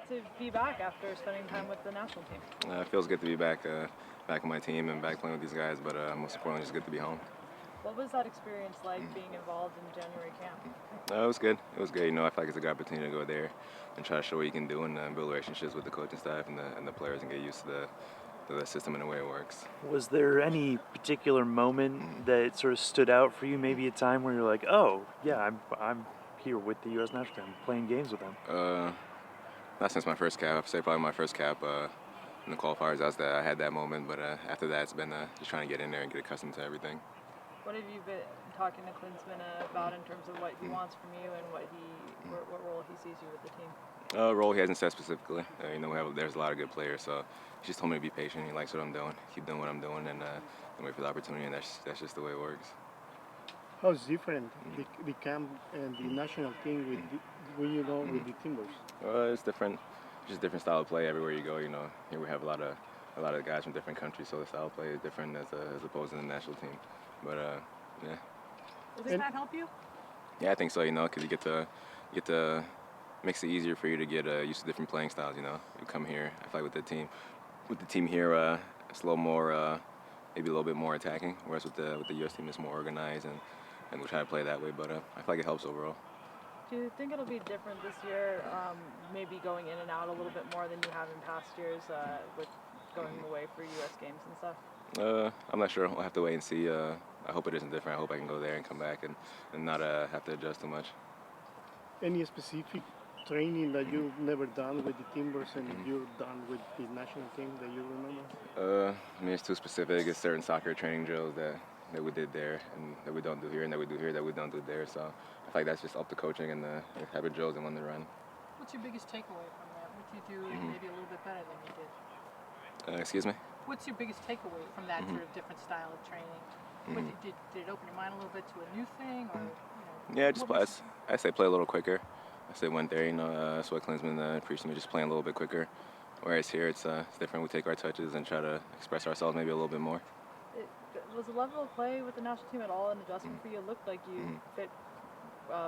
to be back after spending time with the national team? It feels good to be back on my team and back playing with these guys, but most importantly, it's good to be home. What was that experience like being involved in January camp? It was good. It was good. You know, I feel like it's a good opportunity to go there and try to show what you can do and build relationships with the coaching staff and the players and get used to the system and the way it works. Was there any particular moment that sort of stood out for you? Maybe a time where you're like, oh, yeah, I'm here with the U.S. national team, playing games with them? Not since my first cap. I'd say probably my first cap in the qualifiers. I had that moment, but after that, it's been just trying to get in there and get accustomed to everything. What have you been talking to Klinsmann about in terms of what he wants from you and what role he sees you with the team? Role he hasn't said specifically. You know, there's a lot of good players, so he just told me to be patient. He likes what I'm doing. Keep doing what I'm doing, and wait for the opportunity. And that's just the way it works. How's different the camp and the national team with the Timbers? It's different. Just different style of play everywhere you go. You know, here we have a lot of guys from different countries, so the style of play is different as opposed to the national team. But yeah. Does that help you? Yeah, I think so. You know, because you get to makes it easier for you to get used to different playing styles. You know, you come here. I feel like with the team here, it's a little more, maybe a little bit more attacking. Whereas with the U.S. team, it's more organized, and we try to play that way. But I feel like it helps overall. Do you think it'll be different this year, maybe going in and out a little bit more than you have in past years with going away for U.S. games and stuff? I'm not sure. We'll have to wait and see. I hope it isn't different. I hope I can go there and come back and not have to adjust too much. Any specific training that you've never done with the Timbers and you've done with the national team that you remember? I mean, it's too specific. It's certain soccer training drills that we did there and that we don't do here, and that we do here that we don't do there. So I feel like that's just up to coaching and the type of drills and when to run. What's your biggest takeaway from that? What did you do maybe a little bit better than you did? Excuse me? What's your biggest takeaway from that sort of different style of training? Did it open your mind a little bit to a new thing, or Yeah, I say play a little quicker. I say went there, you know, that's what Klinsmann preached to me, just playing a little bit quicker. Whereas here, it's different. We take our touches and try to express ourselves maybe a little bit more. Was the level of play with the national team at all an adjustment for you? It looked like you fit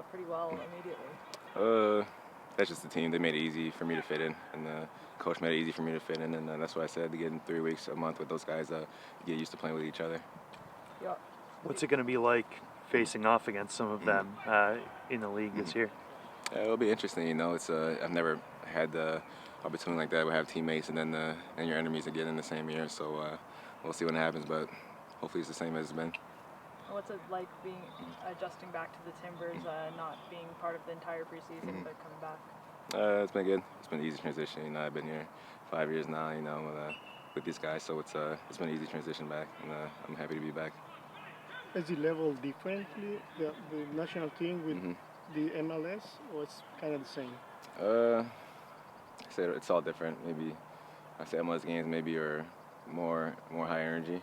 pretty well immediately. That's just the team. They made it easy for me to fit in, and the coach made it easy for me to fit in, and that's why I said to get in 3 weeks, a month with those guys, get used to playing with each other. Yeah. What's it going to be like facing off against some of them in the league this year? It'll be interesting. You know, I've never had the opportunity like that. We have teammates and then your enemies again in the same year. So we'll see what happens, but hopefully it's the same as it's been. What's it like adjusting back to the Timbers, not being part of the entire preseason, but coming back? It's been good. It's been an easy transition. You know, I've been here 5 years now. You know, with these guys, so it's been an easy transition back, and I'm happy to be back. Is the level differently, the national team with the MLS, or it's kind of the same? I say it's all different. Maybe I say MLS games maybe are more high energy.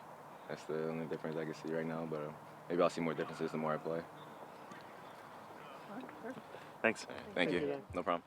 That's the only difference I can see right now. But maybe I'll see more differences the more I play. Thanks. Thank you. No problem.